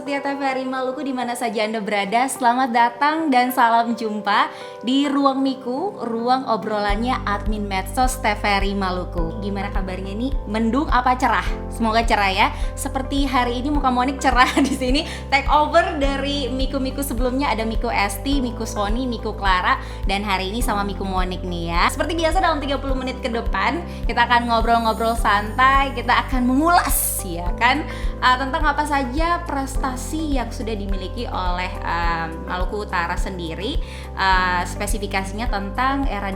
setia TVRI Maluku di mana saja Anda berada. Selamat datang dan salam jumpa di Ruang Miku, ruang obrolannya admin medsos TVRI Maluku. Gimana kabarnya nih? Mendung apa cerah? Semoga cerah ya. Seperti hari ini Muka Monik cerah di sini. Take over dari Miku-Miku sebelumnya, ada Miku Esti, Miku Sony, Miku Clara, dan hari ini sama Miku Monik nih ya. Seperti biasa dalam 30 menit ke depan kita akan ngobrol-ngobrol santai, kita akan mengulas ya kan tentang apa saja prestasi yang sudah dimiliki oleh Maluku Utara sendiri, spesifikasinya tentang era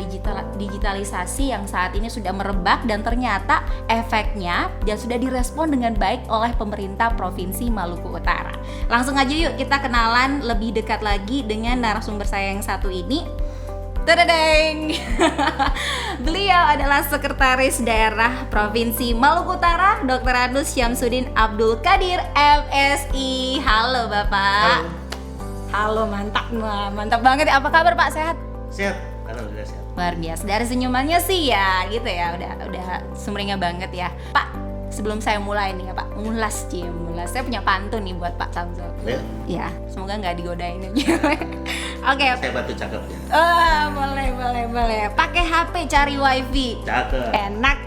digitalisasi yang saat ini sudah merebak dan ternyata efeknya dan sudah direspon dengan baik oleh pemerintah Provinsi Maluku Utara. Langsung aja yuk kita kenalan lebih dekat lagi dengan narasumber saya yang satu ini. Tadadeng. Beliau adalah Sekretaris Daerah Provinsi Maluku Utara, Dr. Adnus Syamsuddin Abdul Qadir, MSI. Halo Bapak. Halo. Mantap banget. Apa kabar Pak? Sehat? Sehat, alhamdulillah sehat. Luar biasa. Dari senyumannya sih ya gitu ya, udah sumringah banget ya. Pak, sebelum saya mulai nih ya Pak, mulas. Saya punya pantun nih buat Pak Samsul. Ya, semoga nggak digodain aja. Oke. Saya bantu cakep ya. Boleh. Pakai HP cari wifi. Cakep. Enak.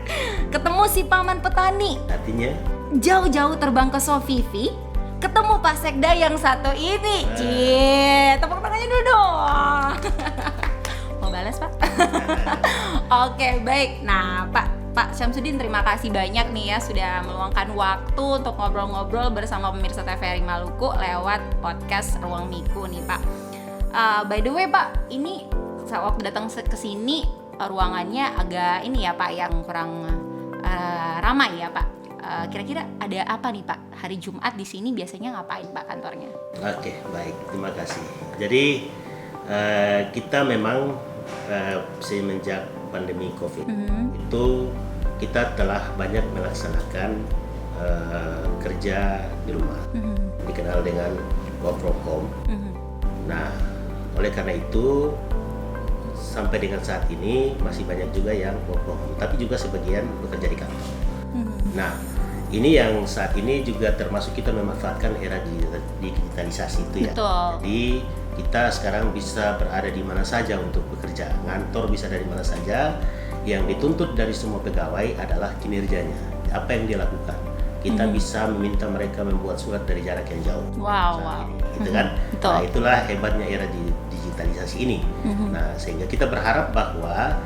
Ketemu si paman petani. Artinya? Jauh-jauh terbang ke Sofivi. Ketemu Pak Sekda yang satu ini. Cie, tepuk tangannya dulu dong. Mau balas Pak? Oke, baik. Nah Pak Syamsuddin, terima kasih banyak nih ya sudah meluangkan waktu untuk ngobrol-ngobrol bersama pemirsa TVRI Maluku lewat podcast Ruang Miku nih Pak. By the way Pak, ini waktu datang ke sini ruangannya agak ini ya Pak, yang kurang ramai ya Pak. Kira-kira ada apa nih Pak? Hari Jumat di sini biasanya ngapain Pak kantornya? Oke, baik, terima kasih. Jadi kita memang semenjak pandemi COVID itu kita telah banyak melaksanakan kerja di rumah, dikenal dengan work from home. Nah, oleh karena itu sampai dengan saat ini masih banyak juga yang work from home, tapi juga sebagian bekerja di kantor. Nah, ini yang saat ini juga termasuk kita memanfaatkan era digitalisasi itu ya. Betul. Jadi kita sekarang bisa berada di mana saja untuk bekerja, ngantor bisa dari mana saja. Yang dituntut dari semua pegawai adalah kinerjanya, apa yang dia lakukan. Kita bisa meminta mereka membuat surat dari jarak yang jauh. Wow. Gitu kan? Betul. Nah, itulah hebatnya era digitalisasi ini. Nah, sehingga kita berharap bahwa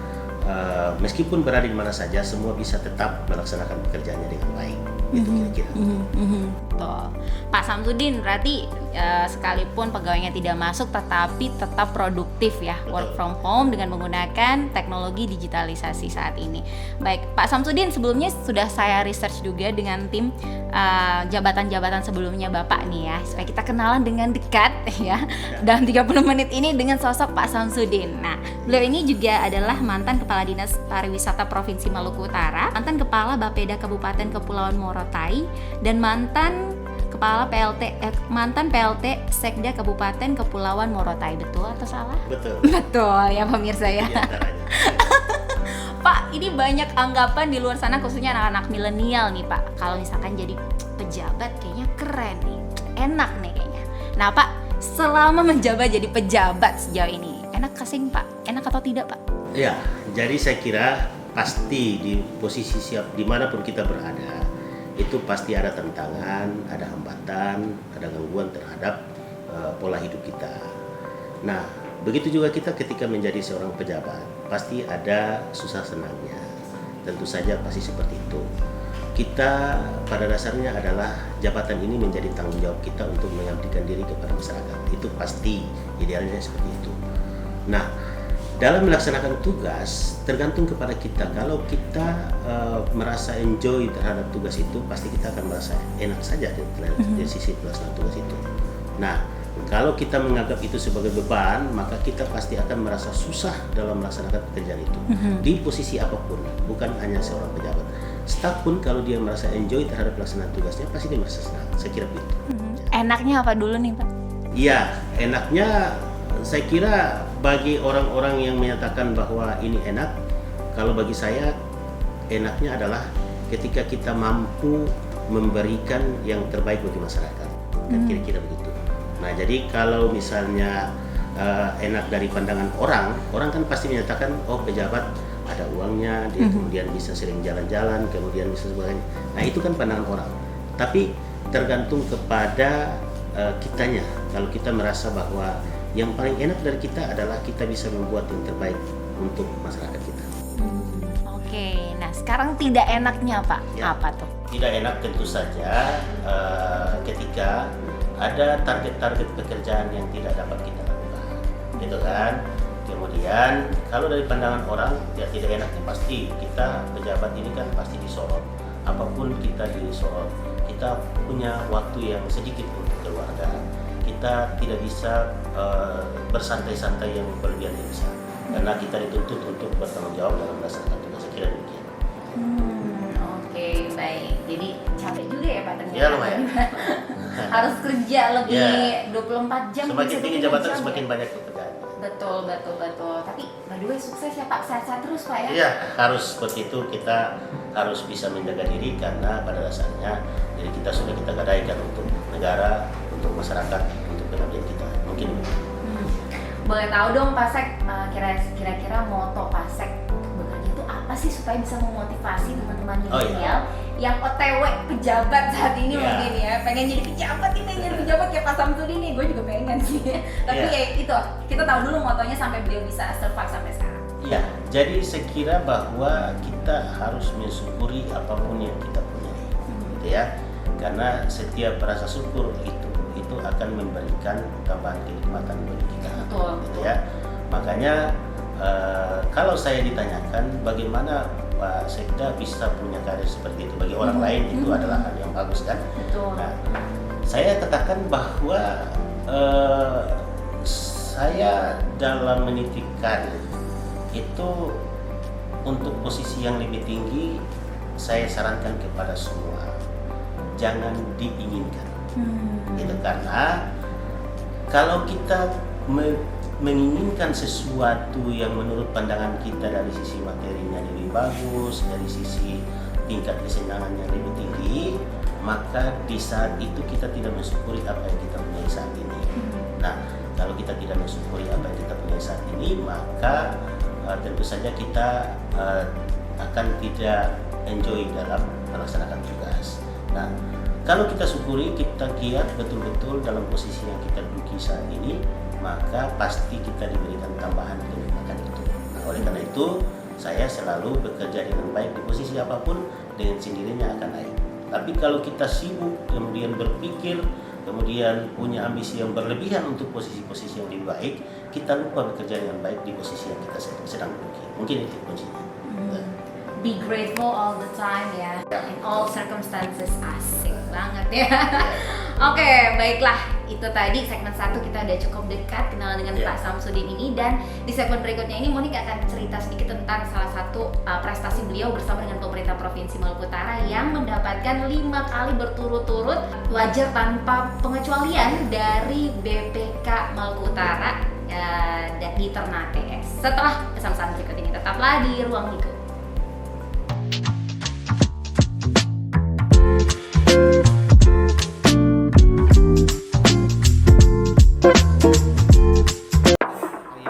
meskipun berada di mana saja, semua bisa tetap melaksanakan pekerjaannya dengan baik. Itu kira-kira. Betul. Pak Syamsuddin, berarti sekalipun pegawainya tidak masuk tetapi tetap produktif ya, work from home dengan menggunakan teknologi digitalisasi saat ini. Baik, Pak Syamsuddin, sebelumnya sudah saya research juga dengan tim jabatan-jabatan sebelumnya Bapak nih ya, supaya kita kenalan dengan dekat ya dalam 30 menit ini dengan sosok Pak Syamsuddin. Nah, beliau ini juga adalah mantan Kepala Dinas Pariwisata Provinsi Maluku Utara, mantan Kepala Bapeda Kabupaten Kepulauan Morotai, dan mantan PLT Sekda Kabupaten Kepulauan Morotai. Betul atau salah? Betul. Betul ya pemirsa ya. Pak, ini banyak anggapan di luar sana khususnya anak-anak milenial nih Pak. Kalau misalkan jadi pejabat kayaknya keren nih, enak nih kayaknya. Nah Pak, selama menjabat jadi pejabat sejauh ini, enak kasing Pak? Enak atau tidak Pak? Ya, jadi saya kira pasti di posisi siap dimanapun kita berada, itu pasti ada tantangan, ada hambatan, ada gangguan terhadap pola hidup kita. Nah, begitu juga kita ketika menjadi seorang pejabat, pasti ada susah senangnya. Tentu saja pasti seperti itu. Kita pada dasarnya adalah jabatan ini menjadi tanggung jawab kita untuk mengabdikan diri kepada masyarakat. Itu pasti idealnya seperti itu. Nah, dalam melaksanakan tugas tergantung kepada kita. Kalau kita merasa enjoy terhadap tugas itu, pasti kita akan merasa enak saja dari sisi pelaksanaan tugas itu. Nah, kalau kita menganggap itu sebagai beban, maka kita pasti akan merasa susah dalam melaksanakan pekerjaan itu. Di posisi apapun, bukan hanya seorang pejabat. Staf pun kalau dia merasa enjoy terhadap pelaksanaan tugasnya, pasti dia merasa senang. Saya kira begitu. Enaknya apa dulu nih Pak? Iya, enaknya saya kira bagi orang-orang yang menyatakan bahwa ini enak, kalau bagi saya enaknya adalah ketika kita mampu memberikan yang terbaik bagi masyarakat. kan kira-kira begitu. Nah jadi kalau misalnya enak dari pandangan orang kan pasti menyatakan oh pejabat ada uangnya, dia kemudian bisa sering jalan-jalan, kemudian bisa sebagainya. Nah itu kan pandangan orang. Tapi tergantung kepada kitanya. Kalau kita merasa bahwa yang paling enak dari kita adalah kita bisa membuat yang terbaik untuk masyarakat kita. Oke, nah sekarang tidak enaknya Pak, Ya. apa tuh? Tidak enak tentu saja ketika ada target-target pekerjaan yang tidak dapat kita lakukan, gitu kan. Kemudian kalau dari pandangan orang ya tidak enaknya pasti kita pejabat ini kan pasti disorot. Apapun kita disorot, kita punya waktu yang sedikit untuk keluarga. Kita tidak bisa bersantai-santai yang berlebihan besar karena kita dituntut untuk bertanggung jawab dalam melaksanakan tugas. Saya kira demikian. Oke, baik. Jadi capek juga ya Pak ternyata. Ya lumayan. Harus kerja lebih Ya. 24 jam. Semakin bisa tinggi 24 jabatan jam, semakin ya? banyak pekerjaan. Betul. Tapi by the way sukses ya Pak, sehat-sehat terus Pak ya. Iya, harus seperti itu. Kita harus bisa menjaga diri karena pada dasarnya jadi kita sudah kita gadaikan untuk negara, untuk masyarakat, untuk pengabdian kita. Mungkin begitu. Boleh tahu dong Pak Sek, kira-kira moto Pak Sek untuk bekerja itu apa sih supaya bisa memotivasi teman-teman milenial yang OTW pejabat saat ini mungkin ya, pengen jadi pejabat kayak Pak Samsudin nih, gue juga pengen sih. Tapi ya itu, kita tahu dulu motonya sampai beliau bisa survive sampai sekarang. Iya, jadi saya kira bahwa kita harus mensyukuri apapun yang kita punya, gitu ya. Karena setiap rasa syukur itu akan memberikan tambahan kenikmatan bagi kita, gitu ya. Makanya kalau saya ditanyakan bagaimana Pak Sekda bisa punya karir seperti itu bagi orang lain itu adalah hal yang bagus kan. Betul. Nah, saya katakan bahwa saya dalam meniti karir itu untuk posisi yang lebih tinggi saya sarankan kepada semua jangan diinginkan. Itu karena kalau kita menginginkan sesuatu yang menurut pandangan kita dari sisi materinya lebih bagus, dari sisi tingkat kesenangannya lebih tinggi, maka di saat itu kita tidak mensyukuri apa yang kita punya saat ini. Nah, kalau kita tidak mensyukuri apa yang kita punya saat ini, maka tentu saja kita akan tidak enjoy dalam melaksanakan tugas. Nah, kalau kita syukuri, kita giat betul-betul dalam posisi yang kita duduki saat ini, maka pasti kita diberikan tambahan kenikmatan itu. Nah, oleh karena itu, saya selalu bekerja dengan baik di posisi apapun, dengan sendirinya akan naik. Tapi kalau kita sibuk, kemudian berpikir, kemudian punya ambisi yang berlebihan untuk posisi-posisi yang lebih baik, kita lupa bekerja dengan baik di posisi yang kita sedang duduki. Mungkin itu kuncinya. Be grateful all the time ya, in all circumstances. Asik banget ya. Oke, baiklah. Itu tadi segmen 1 kita udah cukup dekat kenalan dengan Pak Samsudin ini, dan di segmen berikutnya ini Monik akan cerita sedikit tentang salah satu prestasi beliau bersama dengan pemerintah Provinsi Maluku Utara yang mendapatkan 5 kali berturut-turut wajar tanpa pengecualian dari BPK Maluku Utara di Ternate. Setelah pesan-pesan berikut ini, tetaplah di Ruang Miku.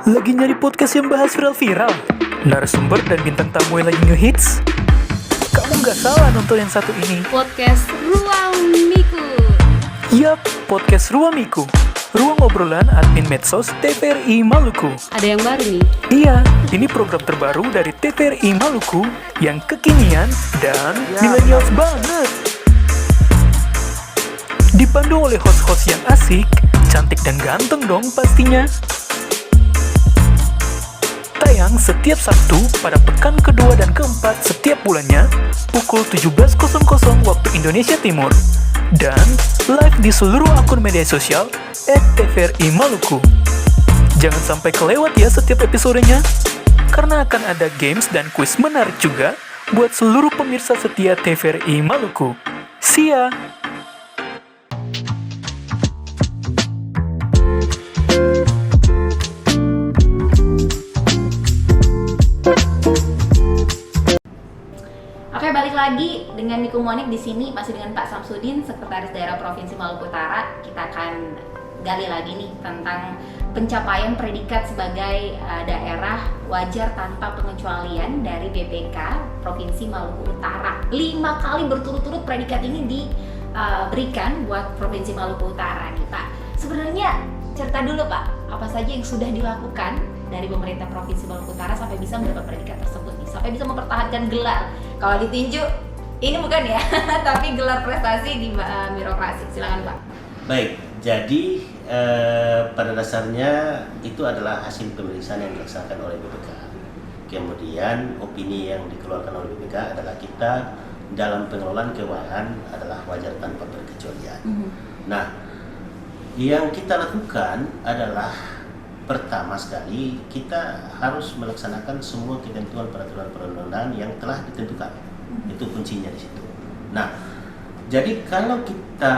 Lagi nyari podcast yang bahas viral-viral, narasumber dan bintang tamu yang lagi nge-hits? Kamu nggak salah nonton yang satu ini. Podcast Ruang Miku. Yap, podcast Ruang Miku. Ruang obrolan admin medsos TVRI Maluku. Ada yang baru nih? Iya, ini program terbaru dari TVRI Maluku yang kekinian dan millennials banget. Dipandu oleh host-host yang asik, cantik dan ganteng dong pastinya. Tayang setiap Sabtu pada pekan kedua dan keempat setiap bulannya pukul 17.00 waktu Indonesia Timur, dan live di seluruh akun media sosial @tvri Maluku. Jangan sampai kelewat ya setiap episodenya, karena akan ada games dan kuis menarik juga buat seluruh pemirsa setia TVRI Maluku. See ya! Oke, balik lagi dengan dengan Niku Monik di sini, masih dengan Pak Samsudin, Sekretaris Daerah Provinsi Maluku Utara. Kita akan gali lagi nih tentang pencapaian predikat sebagai daerah wajar tanpa pengecualian dari BPK Provinsi Maluku Utara. 5 kali berturut-turut predikat ini diberikan buat Provinsi Maluku Utara nih Pak. Sebenarnya cerita dulu Pak, apa saja yang sudah dilakukan dari pemerintah Provinsi Maluku Utara sampai bisa mendapat predikat tersebut nih, sampai bisa mempertahankan gelar. Kalau ditinju, ini bukan ya, tapi gelar prestasi di birokrasi. Silakan Pak. Baik, jadi pada dasarnya itu adalah hasil pemeriksaan yang dilaksanakan oleh BPK. Kemudian opini yang dikeluarkan oleh BPK adalah kita dalam pengelolaan keuangan adalah wajar tanpa perkecualian. Nah, yang kita lakukan adalah pertama sekali kita harus melaksanakan semua ketentuan peraturan perundang-undangan yang telah ditentukan. Itu kuncinya di situ. Nah, jadi kalau kita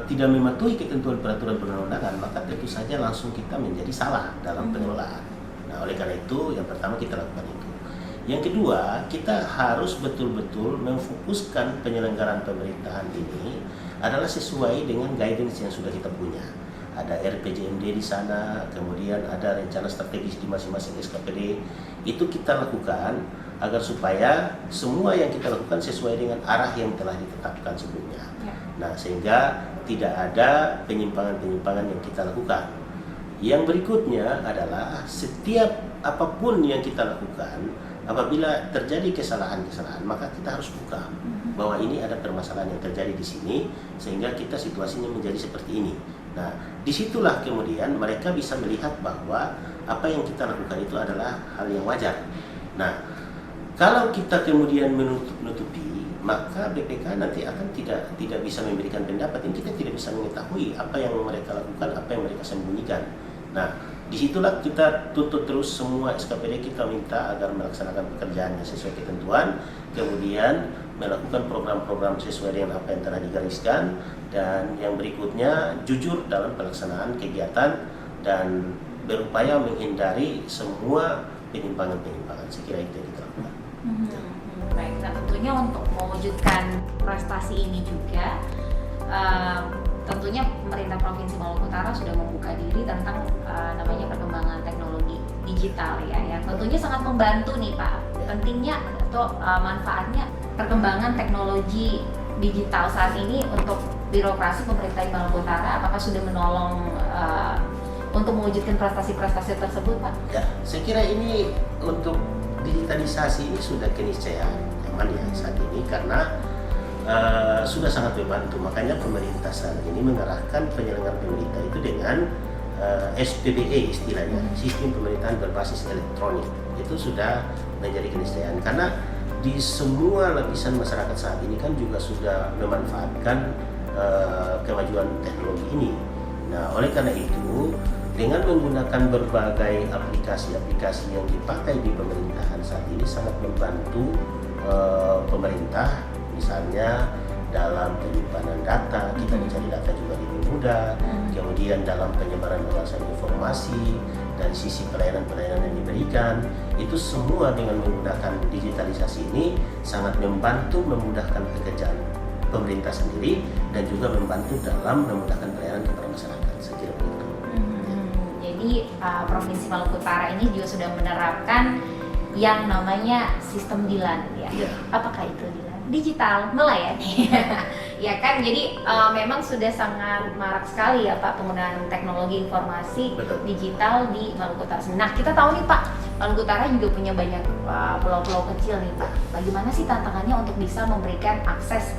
tidak mematuhi ketentuan peraturan perundang-undangan, maka tentu saja langsung kita menjadi salah dalam pengelolaan. Nah, oleh karena itu yang pertama kita lakukan itu. Yang kedua, kita harus betul-betul memfokuskan penyelenggaraan pemerintahan ini adalah sesuai dengan guidance yang sudah kita punya. Ada RPJMD di sana, kemudian ada rencana strategis di masing-masing SKPD. Itu kita lakukan agar supaya semua yang kita lakukan sesuai dengan arah yang telah ditetapkan sebelumnya. Nah, sehingga tidak ada penyimpangan-penyimpangan yang kita lakukan. Yang berikutnya adalah setiap apapun yang kita lakukan, apabila terjadi kesalahan-kesalahan, maka kita harus buka bahwa ini ada permasalahan yang terjadi di sini, sehingga kita situasinya menjadi seperti ini. Nah, disitulah kemudian mereka bisa melihat bahwa apa yang kita lakukan itu adalah hal yang wajar. Nah, kalau kita kemudian menutupi, maka BPK nanti akan tidak bisa memberikan pendapat, dan kita tidak bisa mengetahui apa yang mereka lakukan, apa yang mereka sembunyikan. Nah, disitulah kita tuntut terus semua SKPD, kita minta agar melaksanakan pekerjaannya sesuai ketentuan, kemudian melakukan program-program sesuai dengan apa yang telah digariskan, dan yang berikutnya jujur dalam pelaksanaan kegiatan dan berupaya menghindari semua penyimpangan-penyimpangan. Saya kira itu yang kita lakukan. Baik, nah tentunya untuk mewujudkan prestasi ini juga tentunya pemerintah Provinsi Maluku Utara sudah membuka diri tentang namanya perkembangan teknologi digital ya. Tentunya sangat membantu nih Pak. Pentingnya atau manfaatnya perkembangan teknologi digital saat ini untuk birokrasi pemerintah di Maluku Utara, apakah sudah menolong untuk mewujudkan prestasi-prestasi tersebut Pak? Ya, saya kira ini untuk digitalisasi ini sudah keniscayaan aman ya saat ini, karena sudah sangat membantu. Makanya pemerintah saat ini mengarahkan penyelenggaraan pemerintah itu dengan SPBE istilahnya, sistem pemerintahan berbasis elektronik. Itu sudah menjadi keniscayaan, karena di semua lapisan masyarakat saat ini kan juga sudah memanfaatkan kemajuan teknologi ini. Nah, oleh karena itu dengan menggunakan berbagai aplikasi-aplikasi yang dipakai di pemerintahan saat ini sangat membantu pemerintah, misalnya dalam penyimpanan data, kita mencari data juga lebih mudah, kemudian dalam penyebaran luasan informasi, dari sisi pelayanan-pelayanan yang diberikan, itu semua dengan menggunakan digitalisasi ini sangat membantu memudahkan pekerjaan pemerintah sendiri dan juga membantu dalam memudahkan pelayanan kepada masyarakat. Saya kira begitu. Jadi Provinsi Maluku Utara ini juga sudah menerapkan yang namanya sistem DILAN ya. Apakah itu DILAN? Digital melayani. Ya kan, jadi memang sudah sangat marak sekali ya Pak penggunaan teknologi informasi digital di Maluku Utara. Nah, kita tahu nih Pak, Maluku Utara juga punya banyak pulau-pulau kecil nih Pak. Bagaimana sih tantangannya untuk bisa memberikan akses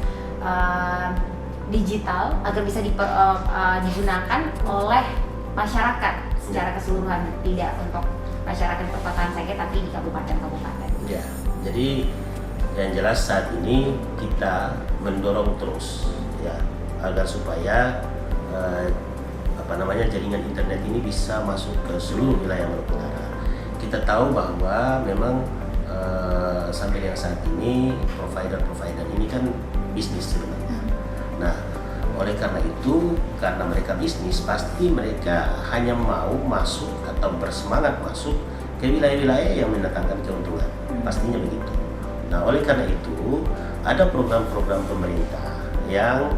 digital agar bisa digunakan oleh masyarakat secara keseluruhan, tidak untuk masyarakat perkotaan saja tapi di kabupaten-kabupaten. Ya, jadi yang jelas saat ini kita mendorong terus ya agar supaya jaringan internet ini bisa masuk ke seluruh wilayah Maluku Utara. Kita tahu bahwa memang sampai yang saat ini provider ini kan bisnis sebenarnya. Nah, oleh karena itu, karena mereka bisnis, pasti mereka hanya mau masuk atau bersemangat masuk ke wilayah-wilayah yang mendatangkan keuntungan. Pastinya begitu. Nah, oleh karena itu ada program-program pemerintah yang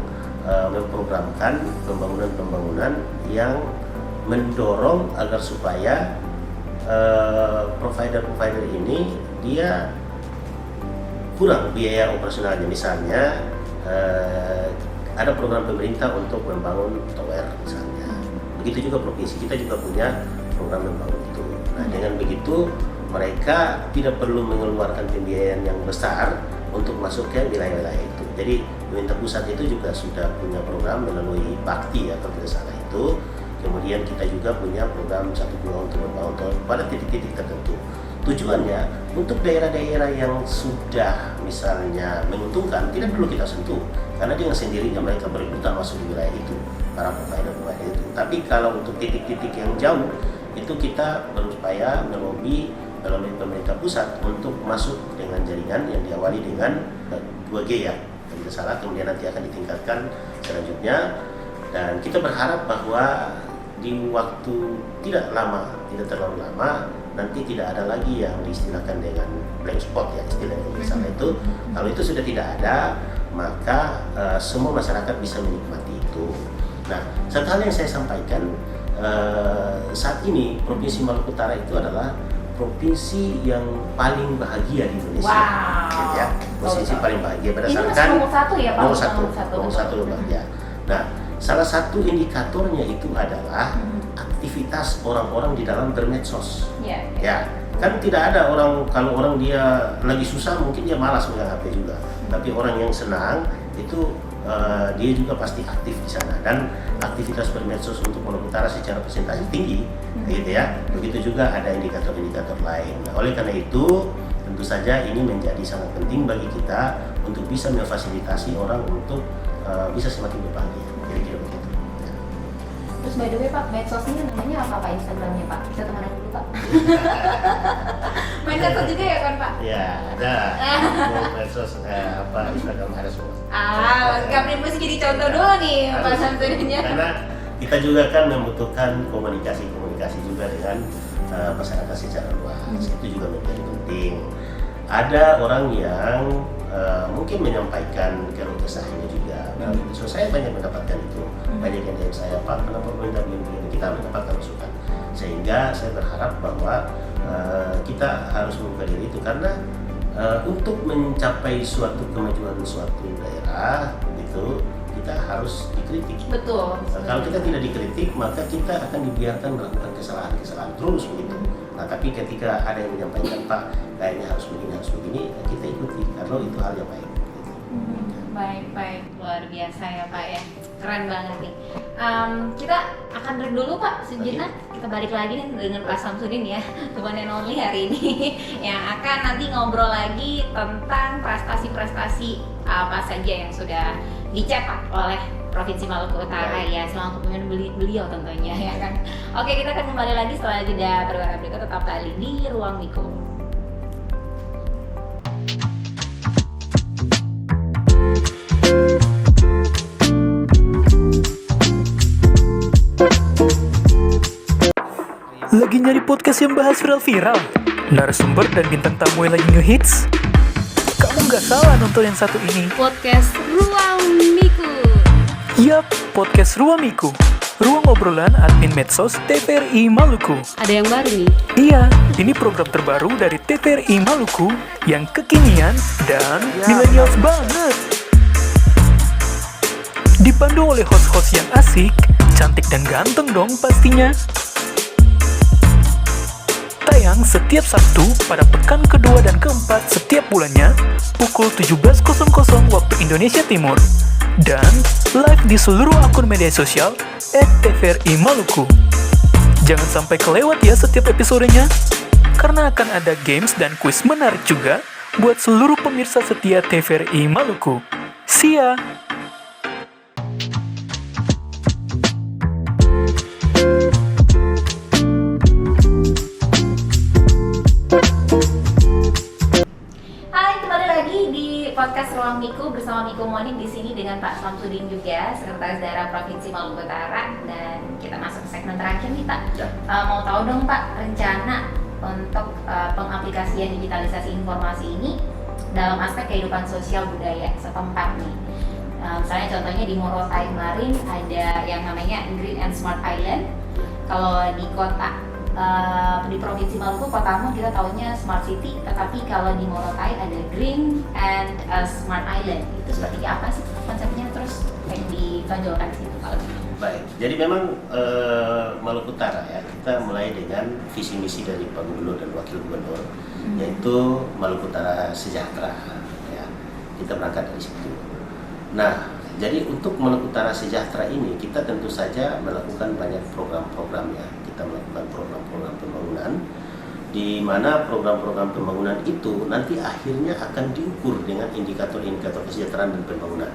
memprogramkan pembangunan-pembangunan yang mendorong agar supaya provider-provider ini dia kurang biaya operasionalnya. Misalnya ada program pemerintah untuk membangun tower misalnya. Begitu juga provinsi kita juga punya program membangun itu. Nah, dengan begitu mereka tidak perlu mengeluarkan pembiayaan yang besar untuk masuk ke wilayah-wilayah itu. Jadi pemerintah pusat itu juga sudah punya program melalui Bakti ya kalau tidak salah itu. Kemudian kita juga punya program satu pulau untuk membangun tol pada titik-titik tertentu. Tujuannya untuk daerah-daerah yang sudah misalnya menguntungkan tidak perlu kita sentuh karena dengan sendirinya mereka berebutan masuk di wilayah itu, para provider-provider itu. Tapi kalau untuk titik-titik yang jauh itu kita berupaya melobi melalui pemerintah pusat untuk masuk dengan jaringan yang diawali dengan 2G ya, tidak salah, kemudian nanti akan ditingkatkan selanjutnya. Dan kita berharap bahwa di waktu tidak terlalu lama, nanti tidak ada lagi yang diistilahkan dengan blank spot ya, istilah yang misalnya itu. Kalau itu sudah tidak ada, maka semua masyarakat bisa menikmati itu. Nah, satu hal yang saya sampaikan, saat ini Provinsi Maluku Utara itu adalah provinsi yang paling bahagia di Indonesia. Wow. Gitu ya, provinsi paling bahagia berdasarkan ini nomor satu ya Pak? Nomor satu bahagia. Nah, salah satu indikatornya itu adalah aktivitas orang-orang di dalam bermedsos. Ya, kan tidak ada orang, kalau orang dia lagi susah mungkin dia malas megang HP juga. Tapi orang yang senang itu dia juga pasti aktif di sana, dan aktivitas bermedsos untuk Maluku Utara secara persentase tinggi, gitu ya. Begitu juga ada indikator-indikator lain. Nah, oleh karena itu tentu saja ini menjadi sangat penting bagi kita untuk bisa memfasilitasi orang untuk bisa semakin berbahagia. Kira-kira begitu. Ya. Terus by the way Pak, medsosnya namanya apa Pak, Instagramnya Pak? Kita temenan dulu Pak. Main medsos juga ya kan Pak? Ya, ada. Medsos Instagram ada semua. Gabriel mesti jadi contoh dulu nih Pak Samsudinnya. Karena kita juga kan membutuhkan komunikasi juga dengan masyarakat secara luas. Itu juga menjadi penting. Ada orang yang mungkin menyampaikan keluh kesahnya juga. So, saya banyak mendapatkan itu. Banyak yang DM saya, Pak, kenapa pemerintah begini? Kita mendapatkan masukan. Sehingga saya berharap bahwa kita harus membuka diri itu, karena untuk mencapai suatu kemajuan suatu daerah itu kita harus dikritik. Betul. Kalau kita tidak dikritik, maka kita akan dibiarkan melakukan kesalahan terus begitu. Nah, tapi ketika ada yang menyampaikan, Pak, kayaknya harus begini, kita ikuti karena itu hal yang baik. Baik, luar biasa ya Pak ya, keren banget nih. Kita akan break dulu Pak sejenak. Kita balik lagi dengan Pak Samsudin ya, teman and only hari ini yang akan nanti ngobrol lagi tentang prestasi-prestasi apa saja yang sudah dicetak oleh Provinsi Maluku Utara ya, selama kepemimpinan beliau tentunya ya kan. Oke, kita akan kembali lagi setelah jeda perkara berikut, tetap kali di Ruang Miko. Lagi nyari podcast yang bahas viral-viral, narasumber dan bintang tamu yang lagi nge-hits? Kamu nggak salah nonton yang satu ini. Podcast Ruang Miku. Yap, podcast Ruang Miku. Ruang obrolan admin medsos TVRI Maluku. Ada yang baru nih? Iya, ini program terbaru dari TVRI Maluku yang kekinian dan milenials banget. Dipandu oleh host-host yang asik, cantik dan ganteng dong pastinya. Tayang setiap Sabtu pada pekan kedua dan keempat setiap bulannya pukul 17.00 waktu Indonesia Timur. Dan live di seluruh akun media sosial @TVRI Maluku. Jangan sampai kelewat ya setiap episodenya, karena akan ada games dan kuis menarik juga buat seluruh pemirsa setia TVRI Maluku. See ya! Podcast Ruang Miku bersama Miku Morning di sini dengan Pak Samsudin juga, Sekretaris Daerah Provinsi Maluku Utara, dan kita masuk ke segmen terakhir nih Pak. Ya. Mau tahu dong Pak, rencana untuk pengaplikasian digitalisasi informasi ini dalam aspek kehidupan sosial budaya setempat nih. Misalnya contohnya di Morotai kemarin ada yang namanya Green and Smart Island. Kalau di kota di Provinsi Maluku, Kota Ambon kita tahunya Smart City, tetapi kalau di Morotai ada Green and Smart Island. Itu seperti apa sih konsepnya, terus yang ditonjolkan di situ kalau gitu? Baik, jadi memang Maluku Utara ya, kita mulai dengan visi misi dari Pak Gubernur dan Wakil Gubernur, yaitu Maluku Utara Sejahtera ya. Kita berangkat dari situ. Nah, jadi untuk Maluku Utara Sejahtera ini kita tentu saja melakukan banyak program-programnya. Kita melakukan program-program pembangunan, di mana program-program pembangunan itu nanti akhirnya akan diukur dengan indikator-indikator kesejahteraan dan pembangunan.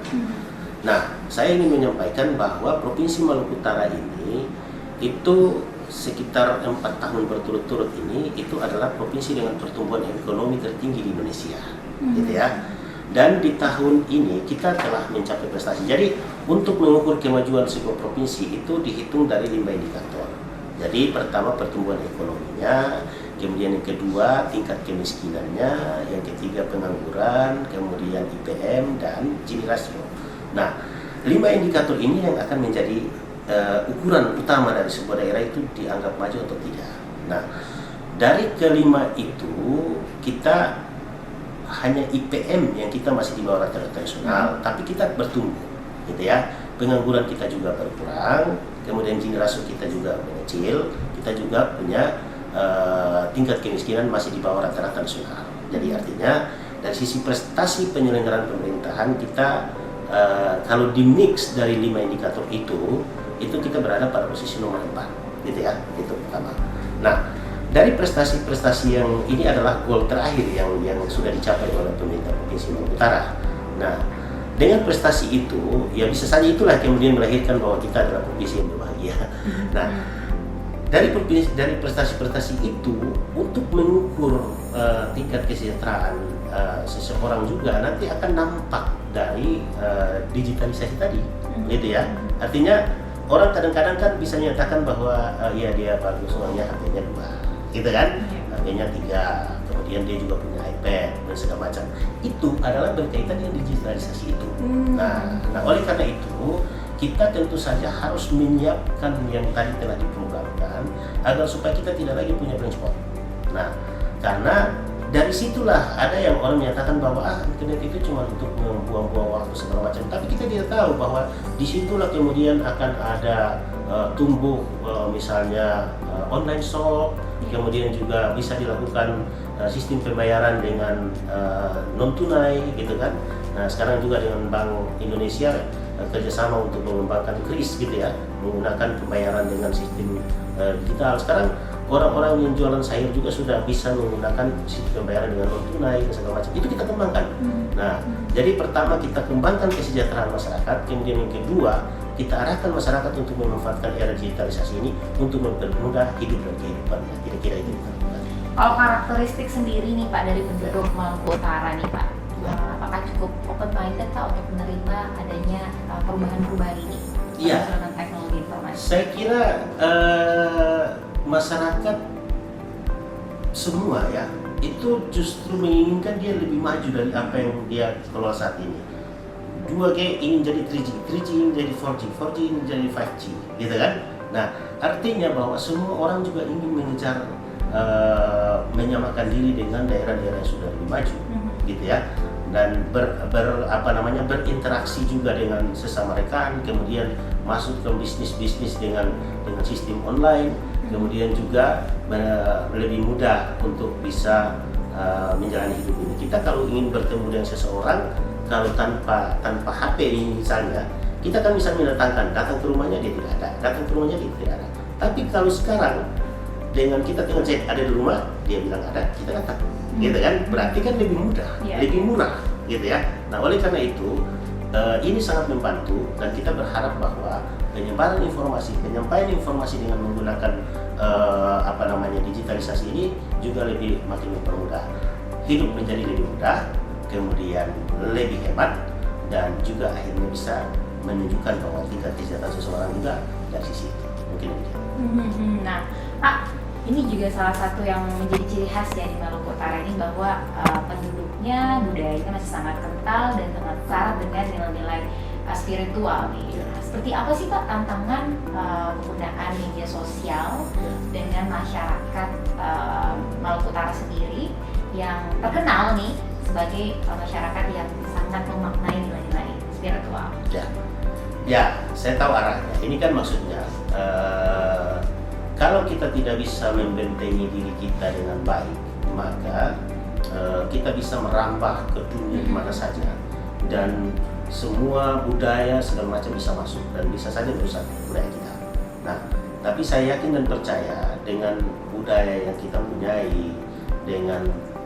Nah, saya ingin menyampaikan bahwa Provinsi Maluku Utara ini itu sekitar 4 tahun berturut-turut ini itu adalah provinsi dengan pertumbuhan ekonomi tertinggi di Indonesia, gitu ya. Dan di tahun ini kita telah mencapai prestasi. Jadi untuk mengukur kemajuan sebuah provinsi itu dihitung dari 5 indikator. Jadi pertama pertumbuhan ekonominya, kemudian yang kedua tingkat kemiskinannya, yang ketiga pengangguran, kemudian IPM dan Gini rasio. Nah, 5 indikator ini yang akan menjadi ukuran utama dari sebuah daerah itu dianggap maju atau tidak. Nah, dari kelima itu kita hanya IPM yang kita masih di bawah rata-rata nasional, tapi kita bertumbuh, gitu ya. Pengangguran kita juga berkurang, kemudian Gini rasio kita juga mengecil, kita juga punya tingkat kemiskinan masih di bawah rata-rata nasional. Jadi artinya dari sisi prestasi penyelenggaraan pemerintahan kita kalau di mix dari 5 indikator itu kita berada pada posisi nomor 4, gitu ya, itu pertama. Nah, dari prestasi-prestasi yang ini adalah goal terakhir yang sudah dicapai oleh pemerintah Provinsi Maluku Utara. Nah, dengan prestasi itu, ya bisa saja itulah kemudian melahirkan bahwa kita adalah provinsi yang berbahagia. Nah, dari prestasi-prestasi itu untuk mengukur tingkat kesejahteraan seseorang juga nanti akan nampak dari digitalisasi tadi, gitu ya. Artinya orang kadang-kadang kan bisa menyatakan bahwa ya dia bagus uangnya HP-nya 2, gitu kan, HP-nya 3, kemudian dia juga punya iPad dan segala macam. Itu adalah berkaitan dengan digitalisasi itu. Nah, oleh karena itu kita tentu saja harus menyiapkan yang tadi telah diprogramkan agar supaya kita tidak lagi punya blind spot. Nah, karena dari situlah ada yang orang menyatakan bahwa internet itu cuma untuk membuang-buang waktu segala macam, tapi kita tidak tahu bahwa disitulah kemudian akan ada tumbuh misalnya online shop, kemudian juga bisa dilakukan sistem pembayaran dengan non tunai, gitu kan. Nah, sekarang juga dengan Bank Indonesia kerjasama untuk mengembangkan kris, gitu ya, menggunakan pembayaran dengan sistem digital. Sekarang orang-orang yang jualan sayur juga sudah bisa menggunakan sistem pembayaran dengan non tunai dan segala macam. Itu kita kembangkan. Nah, jadi pertama kita kembangkan kesejahteraan masyarakat, kemudian yang kedua kita arahkan masyarakat untuk memanfaatkan era digitalisasi ini untuk mempermudah hidup dan kehidupannya. Kira-kira itu. Kalau karakteristik sendiri nih Pak dari penduduk Maluku Utara nih Pak, apakah cukup open minded Pak untuk menerima adanya perubahan-perubahan ini? Iya. Tentang teknologi informasi. Saya kira masyarakat semua ya itu justru menginginkan dia lebih maju dari apa yang dia kelola saat ini. 2G ingin jadi 3G, 3G ingin jadi 4G, 4G ingin jadi 5G, gitu kan? Nah, artinya bahwa semua orang juga ingin mengejar menyamakan diri dengan daerah-daerah yang sudah lebih maju, gitu ya. Dan berinteraksi juga dengan sesama rekan, kemudian masuk ke bisnis-bisnis dengan sistem online, kemudian juga lebih mudah untuk bisa menjalani hidup ini. Kita kalau ingin bertemu dengan seseorang, kalau tanpa HP misalnya, kita kan bisa mendatangkan, datang ke rumahnya dia tidak ada, datang ke rumahnya dia tidak ada. Tapi kalau sekarang dengan kita tinggal chat ada di rumah, dia bilang ada, kita datang, gitu kan? Berarti kan lebih mudah, lebih murah, gitu ya. Nah, oleh karena itu ini sangat membantu dan kita berharap bahwa penyebaran informasi, penyampaian informasi dengan menggunakan digitalisasi ini juga makin mempermudah. Hidup menjadi lebih mudah, kemudian lebih hemat, dan juga akhirnya bisa menunjukkan bahwa tingkat kesejahteraan seseorang juga dari sisi itu. Mungkin begitu. Nah, Pak, Ini juga salah satu yang menjadi ciri khas ya di Maluku Utara ini, bahwa penduduknya budayanya masih sangat kental dan sangat syarat dengan nilai-nilai spiritual nih. Nah, seperti apa sih Pak tantangan penggunaan media sosial dengan masyarakat Maluku Utara sendiri yang terkenal nih sebagai masyarakat yang sangat memaknai nilai-nilai spiritual? Ya, saya tahu arahnya. Ini kan maksudnya kalau kita tidak bisa membentengi diri kita dengan baik, maka kita bisa merambah ke dunia mana saja, dan semua budaya segala macam bisa masuk dan bisa saja merusak budaya kita. Nah, tapi saya yakin dan percaya dengan budaya yang kita punyai, dengan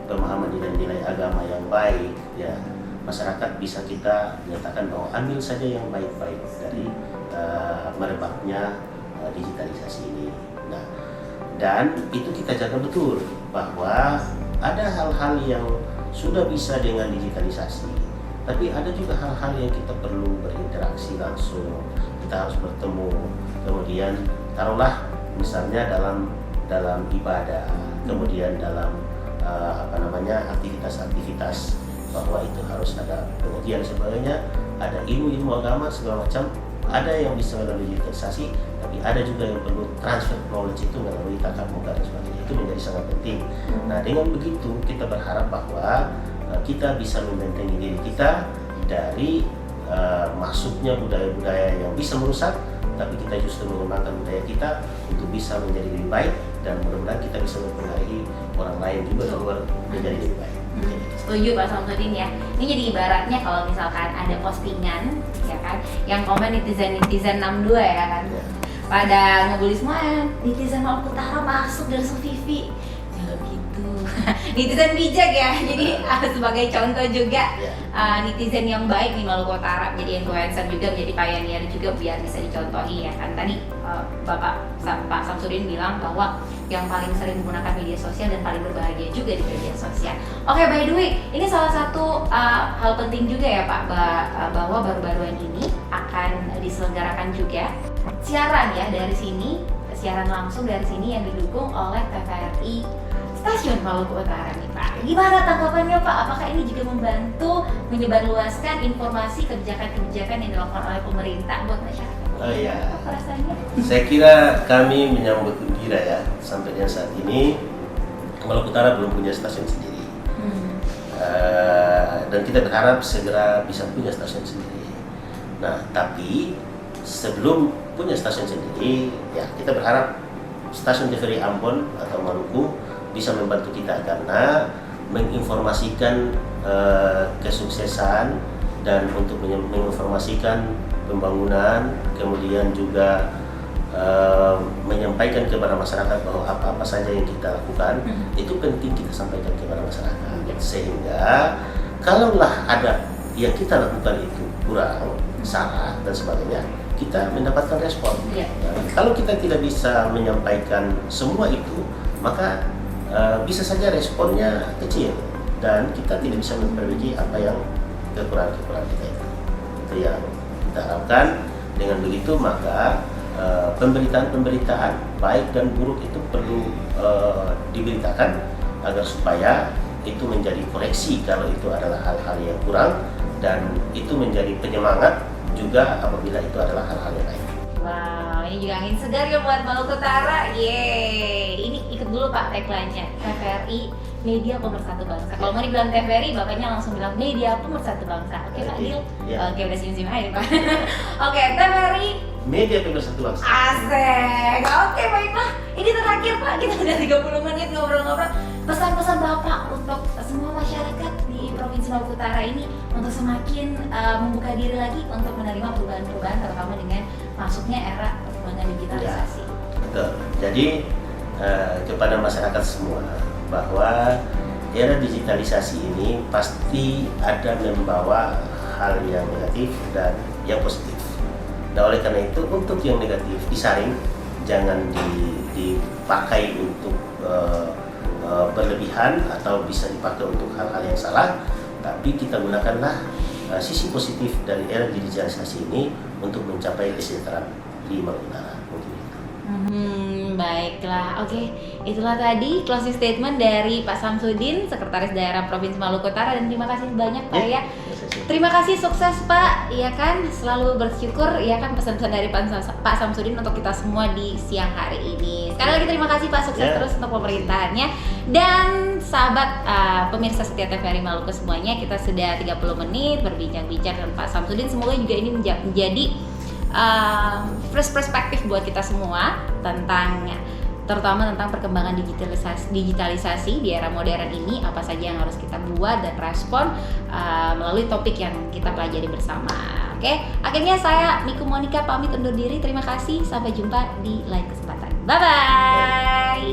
pemahaman nilai-nilai agama yang baik, ya masyarakat bisa kita nyatakan bahwa ambil saja yang baik-baik dari merebaknya digitalisasi ini. Nah, dan itu kita jaga betul bahwa ada hal-hal yang sudah bisa dengan digitalisasi, tapi ada juga hal-hal yang kita perlu berinteraksi langsung. Kita harus bertemu. Kemudian taruhlah misalnya dalam ibadah, kemudian dalam aktivitas-aktivitas, bahwa itu harus ada pengertian sebagainya, ada ilmu agama segala macam. Ada yang bisa melalui digitalisasi, tapi ada juga yang perlu transfer knowledge itu melalui tatap muka dan sebagainya. Itu menjadi sangat penting. Nah, dengan begitu kita berharap bahwa kita bisa membentengi diri kita dari masuknya budaya-budaya yang bisa merusak, tapi kita justru mengembangkan budaya kita untuk bisa menjadi lebih baik, dan mudah-mudahan kita bisa mempengaruhi orang lain juga keluar menjadi lebih baik. Setuju Pak Samsudin ya. Ini jadi ibaratnya kalau misalkan ada postingan ya kan, yang komen netizen 62 ya kan, pada ngebully semua, netizen Maluku Utara masuk dari Sufifi. Jangan gitu. Netizen bijak ya. Jadi sebagai contoh juga netizen yang baik di Maluku Utara, menjadi influencer juga, menjadi pioneer juga biar bisa dicontohi ya kan. Tadi Pak Samsudin bilang bahwa yang paling sering menggunakan media sosial dan paling berbahagia juga di media sosial. Oke, by the way, ini salah satu hal penting juga ya Pak, bahwa baru-baru ini akan diselenggarakan juga siaran ya dari sini, siaran langsung dari sini yang didukung oleh TVRI Stasiun Maluku Utara nih Pak. Gimana tanggapannya Pak? Apakah ini juga membantu menyebarluaskan informasi kebijakan-kebijakan yang dilakukan oleh pemerintah buat masyarakat? Oh iya. Apa rasanya? Saya kira kami menyambut gembira ya, sampai dengan saat ini Maluku Utara belum punya stasiun sendiri. Dan kita berharap segera bisa punya stasiun sendiri. Nah, tapi sebelum punya stasiun sendiri, ya kita berharap stasiun TVRI Ambon atau Maluku bisa membantu kita karena menginformasikan kesuksesan dan untuk menginformasikan pembangunan, kemudian juga menyampaikan kepada masyarakat bahwa apa-apa saja yang kita lakukan itu penting kita sampaikan kepada masyarakat, sehingga kalaulah ada yang kita lakukan itu kurang, salah dan sebagainya, kita mendapatkan respon. Nah, kalau kita tidak bisa menyampaikan semua itu, maka bisa saja responnya kecil dan kita tidak bisa memperbaiki apa yang kekurangan-kekurangan kita itu. Itu yang kita harapkan. Dengan begitu maka pemberitaan baik dan buruk itu perlu diberitakan agar supaya itu menjadi koreksi kalau itu adalah hal-hal yang kurang, dan itu menjadi penyemangat juga apabila itu adalah hal-hal yang baik. Wow, ini juga angin segar ya buat Maluku Utara. Yeay, ini ikut dulu Pak tagline-nya, TVRI Media Pemersatu Bangsa. Kalau mau dibilang TVRI, bapaknya langsung bilang Media Pemersatu Bangsa. Oke Pak Dil? Oke, udah senyum-senyum aja Pak. Oke, TVRI Media Pemersatu Bangsa. Asik. Oke, baiklah. Ini terakhir Pak, kita udah 30 menit ngobrol-ngobrol. Pesan-pesan Bapak untuk semua masyarakat di Provinsi Maluku Utara ini untuk semakin membuka diri lagi untuk menerima perubahan-perubahan, terutama dengan masuknya era perkembangan digitalisasi. Ya, betul. Jadi kepada masyarakat semua bahwa era digitalisasi ini pasti ada membawa hal yang negatif dan yang positif. Nah, oleh karena itu untuk yang negatif disaring, jangan dipakai untuk berlebihan atau bisa dipakai untuk hal-hal yang salah, tapi kita gunakanlah sisi positif dari era digitalisasi ini untuk mencapai kesejahteraan di Maluku Utara. Baiklah, oke. Itulah tadi closing statement dari Pak Samsudin, Sekretaris Daerah Provinsi Maluku Utara, dan terima kasih banyak Pak ya. Terima kasih, sukses Pak, ya kan, selalu bersyukur, ya kan, pesan-pesan dari Pak Samsudin untuk kita semua di siang hari ini. Sekali lagi terima kasih Pak, sukses terus untuk pemerintahannya. Dan sahabat pemirsa setia TVRI Maluku semuanya, kita sudah 30 menit berbincang-bincang dengan Pak Samsudin. Semoga juga ini menjadi fresh perspektif buat kita semua terutama tentang perkembangan digitalisasi di era modern ini, apa saja yang harus kita buat dan respon melalui topik yang kita pelajari bersama. Oke, akhirnya saya Miku Monica pamit undur diri. Terima kasih, sampai jumpa di lain kesempatan. Bye bye.